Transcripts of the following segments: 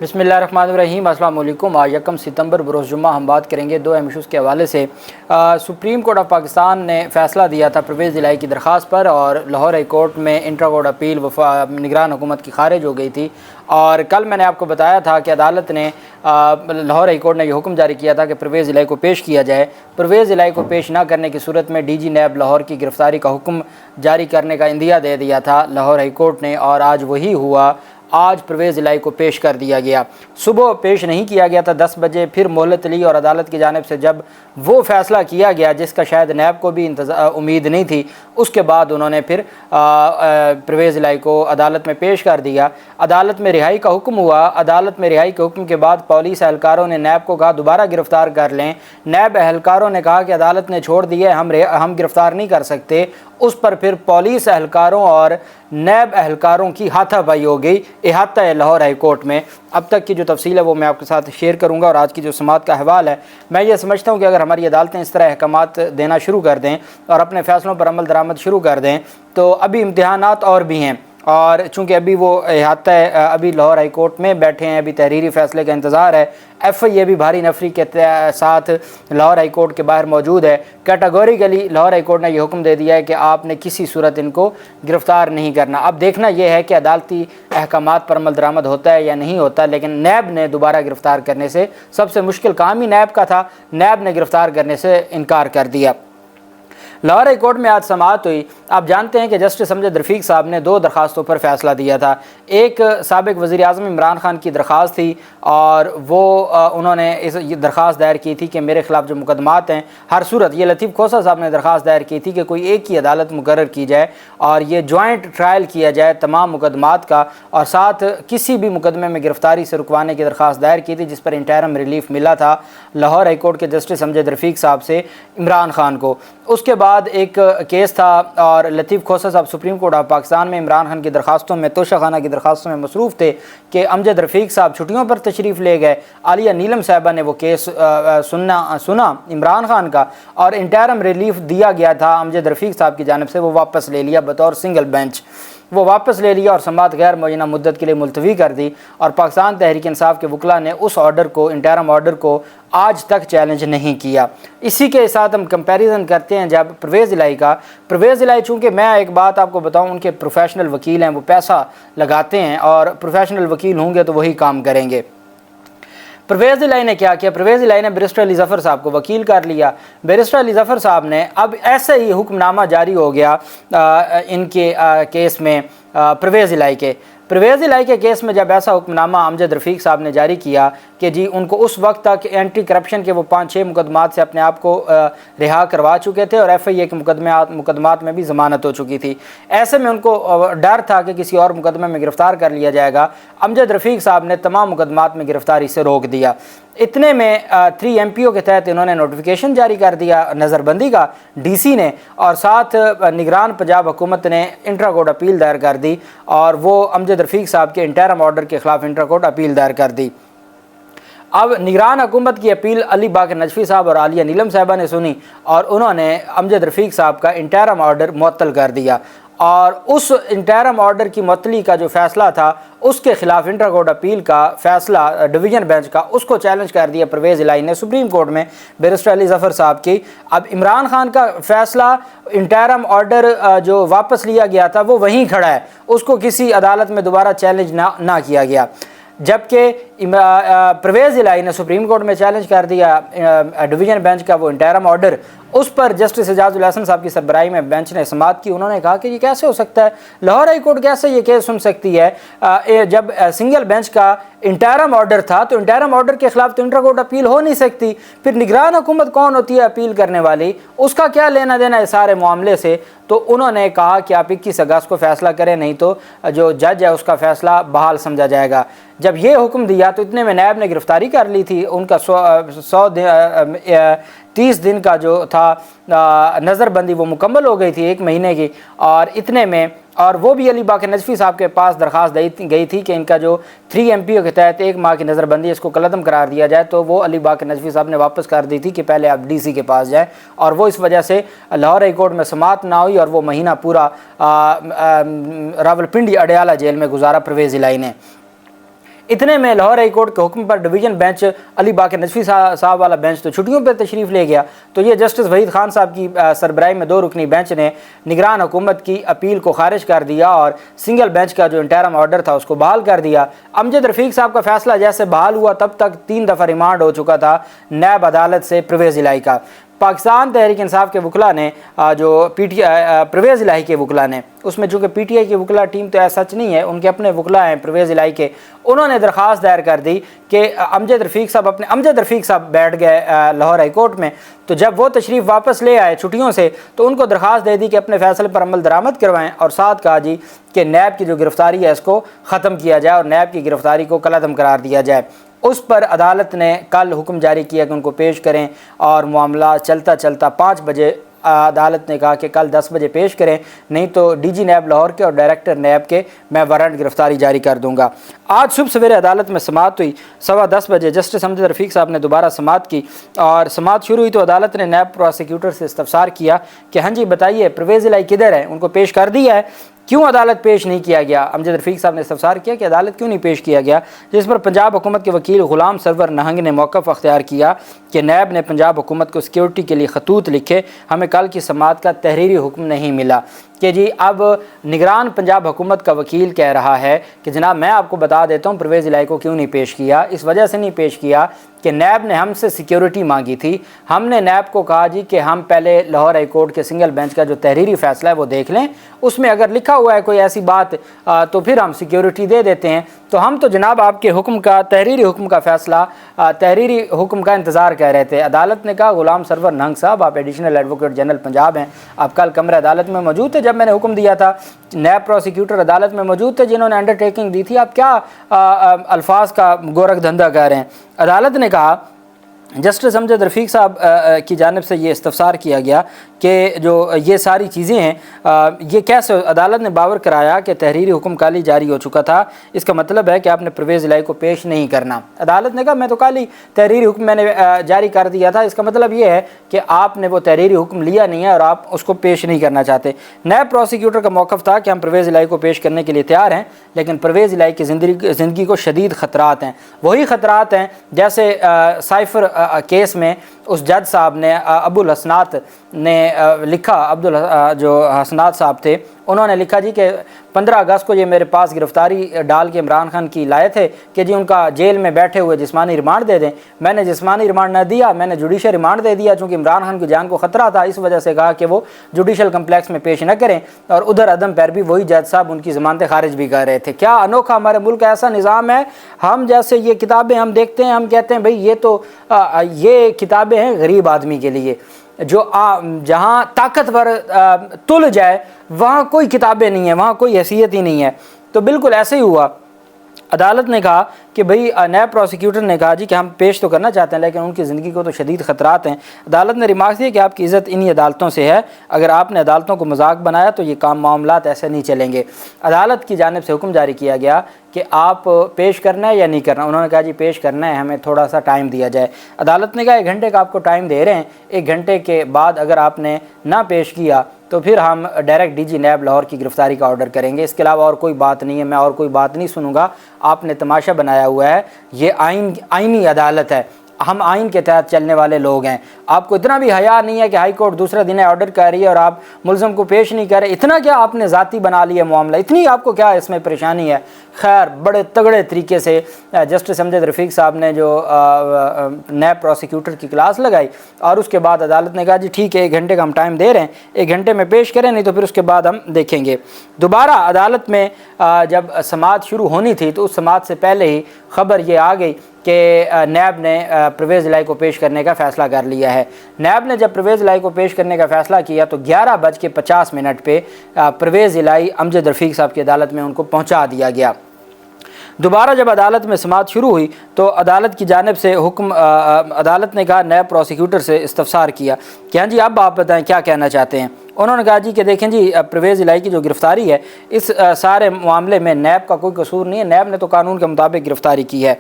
बिस्मिल्लाहिर्रहमानिर्रहीम। अस्सलाम वालेकुम। आज 1 सितंबर बरोज़ जुम्मा हम बात करेंगे दो अहम इशूज़ के हवाले से। सुप्रीम कोर्ट ऑफ पाकिस्तान ने फ़ैसला दिया था परवेज़ इलाही की दरख्वास्त पर, और लाहौर हाई कोर्ट में इंट्रा कोर्ट अपील निगरान हुकूमत की खारिज हो गई थी। और कल मैंने आपको बताया था कि अदालत ने लाहौर हाई कोर्ट ने यह हुक्म जारी किया था कि परवेज़ इलाही को पेश किया जाए। परवेज़ इलाही को पेश न करने की सूरत में DG नैब लाहौर की गिरफ़्तारी का हुक्म जारी करने का इंदिया दे दिया था लाहौर हाई कोर्ट ने, और आज वही हुआ। आज परवेज़ इलाही को पेश कर दिया गया। सुबह पेश नहीं किया गया था 10 बजे, फिर मोहलत ली, और अदालत की जानिब से जब वो फ़ैसला किया गया जिसका शायद नैब को भी उम्मीद नहीं थी, उसके बाद उन्होंने फिर परवेज़ इलाही को अदालत में पेश कर दिया। अदालत में रिहाई का हुक्म हुआ। अदालत में रिहाई के हुक्म के बाद पुलिस एहलकारों ने नैब को कहा दोबारा गिरफ़्तार कर लें। नैब एहलकारों ने कहा कि अदालत ने छोड़ दिया, हम गिरफ़्तार नहीं कर सकते। उस पर फिर पुलिस एहलकारों और नैब एहलकारों की हाथापाई हो गई इहाता है लाहौर हाई कोर्ट में। अब तक की जो तफसील है वो मैं आपके साथ शेयर करूंगा, और आज की जो समात का अहवाल है, मैं ये समझता हूँ कि अगर हमारी अदालतें इस तरह अहकामात देना शुरू कर दें और अपने फ़ैसलों पर अमल दरामद शुरू कर दें, तो अभी इम्तिहानात और भी हैं। और चूँकि अभी वो इहाता है, अभी लाहौर हाई कोर्ट में बैठे हैं, अभी तहरीरी फ़ैसले का इंतज़ार है। FIA भी भारी नफरी के साथ लाहौर हाई कोर्ट के बाहर मौजूद है। कैटेगोरिकली लाहौर हाई कोर्ट ने यह हुक्म दे दिया है कि आपने किसी सूरत इनको गिरफ़्तार नहीं करना। अब देखना यह है कि अदालती अहकामात पर अमल दरामद होता है या नहीं होता, लेकिन नैब ने दोबारा गिरफ़्तार करने से, सबसे मुश्किल काम ही नैब का था, नैब ने गिरफ़्तार करने से इनकार कर दिया। लाहौर हाई कोर्ट में आज समाअत हुई। आप जानते हैं कि जस्टिस अमजद रफ़ीक साहब ने 2 दरख्वास्तों पर फ़ैसला दिया था। एक साबिक़ वज़ीर आज़म इमरान खान की दरख्वास्त थी, और वो उन्होंने ये दरख्वास्त दायर की थी कि मेरे ख़िलाफ़ जो मुकदमात हैं, हर सूरत, ये लतीफ़ खोसा साहब ने दरख्वास्त दायर की थी कि कोई एक ही अदालत मुकर्रर की जाए और ये जॉइंट ट्रायल किया जाए तमाम मुकदमात का, और साथ किसी भी मुकदमे में गिरफ़्तारी से रुकवाने की दरख्वास्त दायर की थी, जिस पर इंटरिम रिलीफ मिला था लाहौर हाई कोर्ट के जस्टिस अमजद रफ़ीक साहब से इमरान खान को। उसके बाद एक केस था, और लतीफ़ खोसा साहब सुप्रीम कोर्ट ऑफ पाकिस्तान में इमरान खान की दरख्वास्तों में, तोशाखाना की दरख्वास्तों में मसरूफ़ थे कि अमजद रफ़ीक साहब छुट्टियों पर तशरीफ़ ले गए। आलिया नीलम साहिबा ने वो केस सुना इमरान खान का, और इंटरिम रिलीफ दिया गया था अमजद रफ़ीक साहब की जानिब से, वो वापस ले लिया बतौर सिंगल बेंच, वो वापस ले लिया और समाअत गैर मुअय्यना मुद्दत के लिए मुलतवी कर दी। और पाकिस्तान तहरीक इंसाफ के वकला ने उस ऑर्डर को, इंटरिम ऑर्डर को, आज तक चैलेंज नहीं किया। इसी के साथ हम कंपैरिजन करते हैं जब परवेज़ इलाही का। परवेज़ इलाही, चूँकि मैं एक बात आपको बताऊँ, उनके प्रोफेशनल वकील हैं, वो पैसा लगाते हैं, और प्रोफेशनल वकील होंगे तो वही काम करेंगे। परवेज़ इलाही ने क्या किया? परवेज़ इलाही ने बैरिस्टर अली ज़फ़र साहब को वकील कर लिया। बैरिस्टर अली ज़फ़र साहब ने, अब ऐसे ही हुक्मनामा जारी हो गया इनके केस में, परवेज़ इलाही के केस में जब ऐसा हुक्मनामा अमजद रफ़ीक साहब ने जारी किया कि जी उनको उस वक्त तक एंटी करप्शन के वो 5-6 मुकदमात से अपने आप को रिहा करवा चुके थे, और FIA के मुकदमात में भी ज़मानत हो चुकी थी। ऐसे में उनको डर था कि किसी और मुकदमे में गिरफ़्तार कर लिया जाएगा। अमजद रफ़ीक साहब ने तमाम मुकदमात में गिरफ़्तारी से रोक दिया। इतने में 3 MPO के तहत इन्होंने नोटिफिकेशन जारी कर दिया नज़रबंदी का, DC ने, और साथ निगरान पंजाब हुकूमत ने इंट्रा कोर्ट अपील दायर कर दी, और वो अमजद रफ़ीक साहब के इंटरिम ऑर्डर के ख़िलाफ़ इंट्रा कोर्ट अपील दायर कर दी। अब निगरान हुकूमत की अपील अली बाकर नजफ़ी साहब और आलिया नीलम साहिबा ने सुनी, और उन्होंने अमजद रफ़ीक साहब का इंटरिम ऑर्डर मुअत्तल कर दिया, और उस इंटरिम ऑर्डर की मुअत्तली का जो फ़ैसला था, उसके ख़िलाफ़ इंट्रा कोर्ट अपील का फ़ैसला डिवीज़न बेंच का, उसको चैलेंज कर दिया परवेज़ इलाही ने सुप्रीम कोर्ट में बैरिस्टर अली ज़फ़र साहब की। अब इमरान खान का फ़ैसला, इंटरिम ऑर्डर जो वापस लिया गया था, वो वहीं खड़ा है, उसको किसी अदालत में दोबारा चैलेंज ना किया गया। जबकि परवेज़ इलाही ने सुप्रीम कोर्ट में चैलेंज कर दिया डिवीज़न बेंच का वो इंटरिम ऑर्डर। उस पर जस्टिस एजाजुल हसन साहब की सरबराही में बेंच ने समाअत की। उन्होंने कहा कि ये कैसे हो सकता है, लाहौर हाई कोर्ट कैसे ये केस सुन सकती है? जब सिंगल बेंच का इंटरिम ऑर्डर था, तो इंटरिम ऑर्डर के खिलाफ तो इंट्रा कोर्ट अपील हो नहीं सकती। फिर निगरान हुकूमत कौन होती है अपील करने वाली, उसका क्या लेना देना है सारे मामले से? तो उन्होंने कहा कि आप 21 अगस्त को फ़ैसला करें, नहीं तो जो जज है उसका फ़ैसला बहाल समझा जाएगा। जब ये हुक्म दिया तो इतने में नैब ने गिरफ़्तारी कर ली थी। उनका 30 दिन का जो था नज़रबंदी वो मुकम्मल हो गई थी, 1 महीने की। और इतने में, और वो भी अली बाकर नजफ़ी साहब के पास दरख्वास्त गई थी कि इनका जो 3 MPO के तहत 1 माह की नज़रबंदी इसको कलअदम करार दिया जाए, तो वो अली बाकर नजफ़ी साहब ने वापस कर दी थी कि पहले आप DC के पास जाएँ, और वो इस वजह से लाहौर हाई कोर्ट में समाअत ना हुई, और वो महीना पूरा रावलपिंडी अडयाला जेल में गुजारा परवेज़ इलाही ने। इतने में लाहौर हाई कोर्ट के हुक्म पर डिवीज़न बेंच अली बाकर नजफी साहब वाला बेंच तो छुट्टियों पर तशरीफ़ ले गया। तो ये जस्टिस वहीद खान साहब की सरबराही में 2 रुकनी बेंच ने निगरान हुकूमत की अपील को खारिज कर दिया और सिंगल बेंच का जो इंटरम ऑर्डर था उसको बहाल कर दिया। अमजद रफ़ीक साहब का फैसला जैसे बहाल हुआ तब तक 3 दफ़ा रिमांड हो चुका था नैब अदालत से परवेज़ इलाही का। पाकिस्तान तहरीक इंसाफ के वकला ने जो परवेज़ इलाही के वकला ने, उसमें चूँकि PTI की वकला टीम तो ऐसा सच नहीं है, उनके अपने वकला हैं परवेज़ इलाही के, उन्होंने दरख्वास्त दायर कर दी कि अमजद रफ़ीक साहब बैठ गए लाहौर हाई कोर्ट में। तो जब वो तशरीफ़ वापस ले आए छुट्टियों से तो उनको दरख्वास्त दे दी कि अपने फ़ैसले पर अमल दरामद करवाएं और साथ कहा जी कि नैब की जो गिरफ़्तारी है इसको ख़त्म किया जाए और नैब की गिरफ़्तारी को कलअदम करार दिया जाए। उस पर अदालत ने कल हुक्म जारी किया कि उनको पेश करें और मामला चलता चलता 5 बजे अदालत ने कहा कि कल 10 बजे पेश करें, नहीं तो DG नैब लाहौर के और डायरेक्टर नैब के मैं वारंट गिरफ्तारी जारी कर दूंगा। आज सुबह सवेरे अदालत में समाअत हुई। 10:15 बजे जस्टिस अमजद रफ़ीक साहब ने दोबारा समाअत की और समाअत शुरू हुई तो अदालत ने नैब प्रोसिक्यूटर से इस्तफसार किया कि हाँ जी बताइए परवेज़ इलाही किधर है, उनको पेश कर दिया है, क्यों अदालत पेश नहीं किया गया। अमजद रफ़ीक साहब ने इस्तफसार किया कि अदालत क्यों नहीं पेश किया गया, जिस पर पंजाब हुकूमत के वकील ग़ुलाम सरवर नहंग ने मौक़िफ़ अख्तियार किया कि नैब ने पंजाब हुकूमत को सिक्योरिटी के लिए खतूत लिखे, हमें कल की समाअत का तहरीरी हुक्म नहीं मिला। कि जी अब निगरान पंजाब हुकूमत का वकील कह रहा है कि जनाब मैं आपको बता देता हूँ परवेज़ इलाही को क्यों नहीं पेश किया। इस वजह से नहीं पेश किया कि नैब ने हमसे सिक्योरिटी मांगी थी। हमने नैब को कहा जी कि हम पहले लाहौर हाई कोर्ट के सिंगल बेंच का जो तहरीरी फ़ैसला है वो देख लें, उसमें अगर लिखा हुआ है कोई ऐसी बात तो फिर हम सिक्योरिटी दे देते हैं। तो हम तो जनाब आपके हुक्म का तहरीरी हुक्म का फ़ैसला तहरीरी हुक्म का इंतज़ार कर रहे थे। अदालत ने कहा ग़ुलाम सरवर नहंग साहब आप एडिशनल एडवोकेट जनरल पंजाब हैं, आप कल कमरे अदालत में मौजूद थे जब मैंने हुक्म दिया था, नैब प्रोसिक्यूटर अदालत में मौजूद थे जिन्होंने अंडरटेकिंग दी थी, आप क्या अल्फाज का गोरख धंधा कर रहे हैं। अदालत ने कहा जस्टिस अमजद रफ़ीक साहब की जानिब से ये इस्तफसार किया गया कि जो ये सारी चीज़ें हैं ये कैसे, अदालत ने बावर कराया कि तहरीरी हुक्म कल ही जारी हो चुका था, इसका मतलब है कि आपने परवेज़ इलाही को पेश नहीं करना। अदालत ने कहा मैं तो कल ही तहरीरी हुक्म मैंने जारी कर दिया था, इसका मतलब ये है कि आपने वो तहरीरी हुक्म लिया नहीं है और आप उसको पेश नहीं करना चाहते। नैब प्रोसिक्यूटर का मौक़िफ़ था कि हम परवेज़ इलाही को पेश करने के लिए तैयार हैं, लेकिन परवेज़ इलाही की ज़िंदगी को शदीद ख़तरात हैं। वही ख़तरात हैं जैसे साइफ़र केस में उस जज साहब ने अबुल हसनात ने लिखा, जो हसनात साहब थे उन्होंने लिखा जी कि 15 अगस्त को ये मेरे पास गिरफ़्तारी डाल के इमरान खान की लाए थे कि जी उनका जेल में बैठे हुए जिस्मानी रिमांड दे दें। मैंने जिस्मानी रिमांड न दिया, मैंने जुडिशल रिमांड दे दिया चूँकि इमरान खान की जान को ख़तरा था, इस वजह से कहा कि वो जुडिशल कम्प्लेक्स में पेश न करें। और उधर अदम पैर भी वही जज साहब उनकी ज़मानतें खारिज भी कर रहे थे। क्या अनोखा हमारे मुल्क का ऐसा निज़ाम है। हम जैसे ये किताबें हम देखते हैं, हम कहते हैं भाई ये तो ये किताबें हैं गरीब आदमी के लिए, जो जहाँ ताकतवर तुल जाए वहाँ कोई किताबें नहीं है, वहाँ कोई हैसियत ही नहीं है। तो बिल्कुल ऐसे ही हुआ। अदालत ने कहा कि भाई नैब प्रोसिक्यूटर ने कहा जी कि हम पेश तो करना चाहते हैं लेकिन उनकी ज़िंदगी को तो शदीद ख़तरात हैं। अदालत ने रिमार्क दिया कि आपकी इज़्ज़त इन्हीं अदालतों से है, अगर आपने अदालतों को मजाक बनाया तो ये मामलात ऐसे नहीं चलेंगे। अदालत की जानिब से हुक्म जारी किया गया कि आप पेश करना है या नहीं करना। उन्होंने कहा जी पेश करना है, हमें थोड़ा सा टाइम दिया जाए। अदालत ने कहा 1 घंटे का आपको टाइम दे रहे हैं, 1 घंटे के बाद अगर आपने ना पेश किया तो फिर हम डायरेक्ट DG नैब लाहौर की गिरफ़्तारी का ऑर्डर करेंगे, इसके अलावा और कोई बात नहीं है, मैं और कोई बात नहीं सुनूंगा। आपने तमाशा बनाया हुआ है, ये आइनी अदालत है, हम आइन के तहत चलने वाले लोग हैं। आपको इतना भी हया नहीं है कि हाई कोर्ट दूसरे दिन ऑर्डर कर रही है और आप मुलज़म को पेश नहीं कर रहे। इतना क्या आपने ज़ाती बना लिया मामला, इतनी आपको क्या इसमें परेशानी है। खैर बड़े तगड़े तरीके से जस्टिस अमजद रफ़ीक साहब ने जो नैब प्रोसिक्यूटर की क्लास लगाई और उसके बाद अदालत ने कहा जी ठीक है 1 घंटे का हम टाइम दे रहे हैं, 1 घंटे में पेश करें, नहीं तो फिर उसके बाद हम देखेंगे। दोबारा अदालत में जब समाअत शुरू होनी थी तो उस समाअत से पहले ही खबर ये आ गई कि नैब ने परवेज़ इलाही को पेश करने का फ़ैसला कर लिया है। नैब ने जब परवेज़ इलाही को पेश करने का फ़ैसला किया तो 11:50 पे परवेज़ इलाही अमजद रफ़ीक साहब की अदालत में उनको पहुंचा दिया गया। दोबारा जब अदालत में समाअत शुरू हुई तो अदालत की जानिब से हुक्म अदालत ने कहा नैब प्रोसिक्यूटर से इस्तफसार किया कि हाँ जी अब आप बताएं क्या कहना चाहते हैं। उन्होंने कहा जी कि देखें जी परवेज़ इलाही की जो गिरफ़्तारी है इस सारे मामले में नैब का कोई कसूर नहीं है, नैब ने तो कानून के मुताबिक गिरफ़्तारी की है।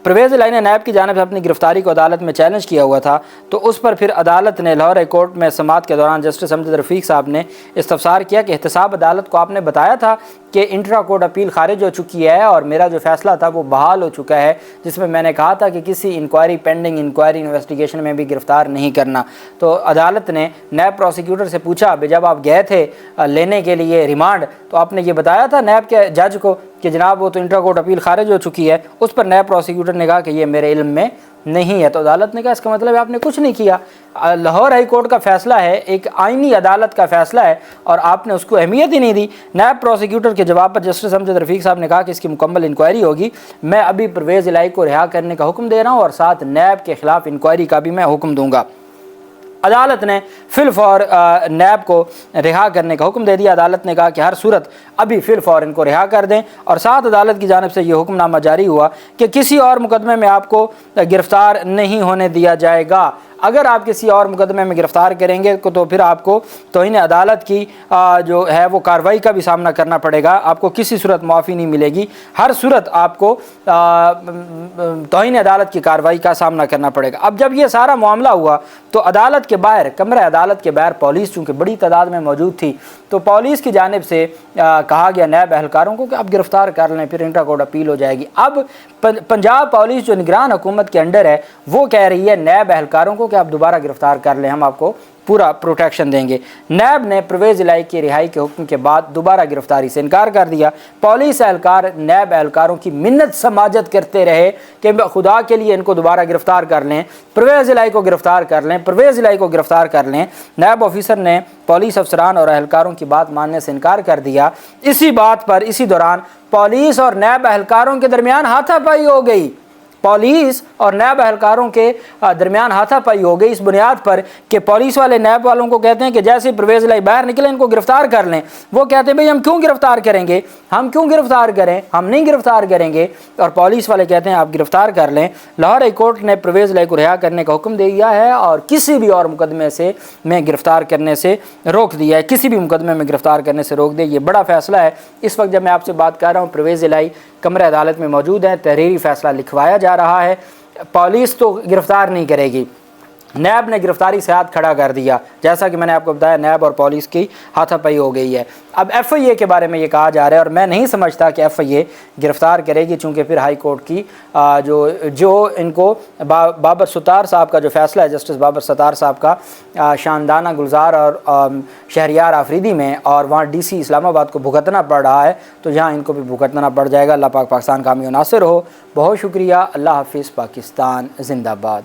परवेज़ इलाही ने नैब की जानिब से अपनी गिरफ्तारी को अदालत में चैलेंज किया हुआ था, तो उस पर फिर अदालत ने लाहौर हाई कोर्ट में समाअत के दौरान जस्टिस अमजद रफ़ीक साहब ने इस्तफसार किया कि एहतसाब अदालत को आपने बताया था कि इंट्रा कोर्ट अपील खारिज हो चुकी है और मेरा जो फैसला था वो बहाल हो चुका है, जिसमें मैंने कहा था कि किसी इंक्वायरी पेंडिंग इंक्वायरी इन्वेस्टिगेशन में भी गिरफ़्तार नहीं करना। तो अदालत ने नैब प्रोसिक्यूटर से पूछा, जब आप गए थे लेने के लिए रिमांड, तो आपने ये बताया था नैब के जज को कि जनाब वो तो इंट्रा कोर्ट अपील खारिज हो चुकी है। उस पर नैब प्रोसिक्यूटर ने कहा कि ये मेरे इल्म में नहीं है। तो अदालत ने कहा इसका मतलब है आपने कुछ नहीं किया। लाहौर हाई कोर्ट का फ़ैसला है, एक आइनी अदालत का फ़ैसला है और आपने उसको अहमियत ही नहीं दी। नैब प्रोसिक्यूटर के जवाब पर जस्टिस अमजद रफ़ीक साहब ने कहा कि इसकी मुकम्मल इंक्वायरी होगी। मैं अभी परवेज़ इलाही को रिहा करने का हुक्म दे रहा हूँ और साथ नैब के ख़िलाफ़ इंक्वायरी का भी मैं हुक्म दूँगा। अदालत ने फिलफौर नैब को रिहा करने का हुक्म दे दिया। अदालत ने कहा कि हर सूरत अभी फिलफौर इनको रिहा कर दें और साथ अदालत की जानिब से ये हुक्मनामा जारी हुआ कि किसी और मुकदमे में आपको गिरफ़्तार नहीं होने दिया जाएगा। अगर आप किसी और मुकदमे में गिरफ़्तार करेंगे तो फिर आपको तौहीन अदालत की जो है वो कार्रवाई का भी सामना करना पड़ेगा। आपको किसी सूरत माफ़ी नहीं मिलेगी, हर सूरत आपको तौहीन अदालत की कार्रवाई का सामना करना पड़ेगा। अब जब ये सारा मामला हुआ तो अदालत के बाहर, कमरा अदालत के बाहर पुलिस चूँकि बड़ी तादाद में मौजूद थी, तो पुलिस की जानिब से कहा गया नैब एहलकारों को कि आप गिरफ़्तार कर लें, फिर इंट्रा कोर्ट अपील हो जाएगी। अब पंजाब पुलिस जो निगरान हुकूमत के अंडर है वो कह रही है नैब एहलकारों को कि आप दोबारा गिरफ़्तार कर लें, हम आपको पूरा प्रोटेक्शन देंगे। नैब ने परवेज़ इलाही की रिहाई के हुक्म के बाद दोबारा गिरफ्तारी से इनकार कर दिया। पुलिस एहलकार नैब एहलकारों की मिन्नत समाजत करते रहे कि खुदा के लिए इनको दोबारा गिरफ्तार कर लें, परवेज़ इलाही को गिरफ्तार कर लें, परवेज़ इलाही को गिरफ्तार कर लें। नैब ऑफिसर ने पुलिस अफसरान और एहलकारों की बात मानने से इनकार कर दिया। इसी बात पर इसी दौरान पुलिस और नैब एहलकारों के दरमियान हाथापाई हो गई। पुलिस और नैब एहलकारों के दरमियान हाथापाई हो गई इस बुनियाद पर कि पुलिस वाले नैब वालों को कहते हैं कि जैसे परवेज़ इलाही बाहर निकले इनको गिरफ्तार कर लें। वो कहते हैं भाई हम क्यों गिरफ्तार करेंगे, हम क्यों गिरफ्तार करें, हम नहीं गिरफ्तार करेंगे। और पुलिस वाले कहते हैं आप गिरफ्तार कर लें। लाहौर हाई कोर्ट ने परवेज़ इलाही को रिहा करने का हुक्म दे दिया है और किसी भी और मुकदमे से में गिरफ्तार करने से रोक दिया है, किसी भी मुकदमे में गिरफ्तार करने से रोक दिया। ये बड़ा फैसला है। इस वक्त जब मैं आपसे बात कर रहा हूँ परवेज़ इलाही कमरे अदालत में मौजूद हैं, तहरीरी फ़ैसला लिखवाया जा रहा है। पुलिस तो गिरफ़्तार नहीं करेगी, नैब ने गिरफ्तारी से हाथ खड़ा कर दिया। जैसा कि मैंने आपको बताया नैब और पुलिस की हाथापाई हो गई है। अब FIA के बारे में ये कहा जा रहा है और मैं नहीं समझता कि FIA गिरफ़्तार करेगी, चूँकि फिर हाई कोर्ट की जो इनको बाबर सत्तार साहब का जो फ़ैसला है, जस्टिस बाबर सत्तार साहब का शानदाना गुलजार और शहरियार आफरीदी में, और वहाँ DC इस्लामाबाद को भुगतना पड़ रहा है, तो यहाँ इनको भी भुगतना पड़ जाएगा। अल्लाह पाक पाकिस्तान कामयाब नासिर हो। बहुत शुक्रिया। अल्लाह हाफिज़। पाकिस्तान जिंदाबाद।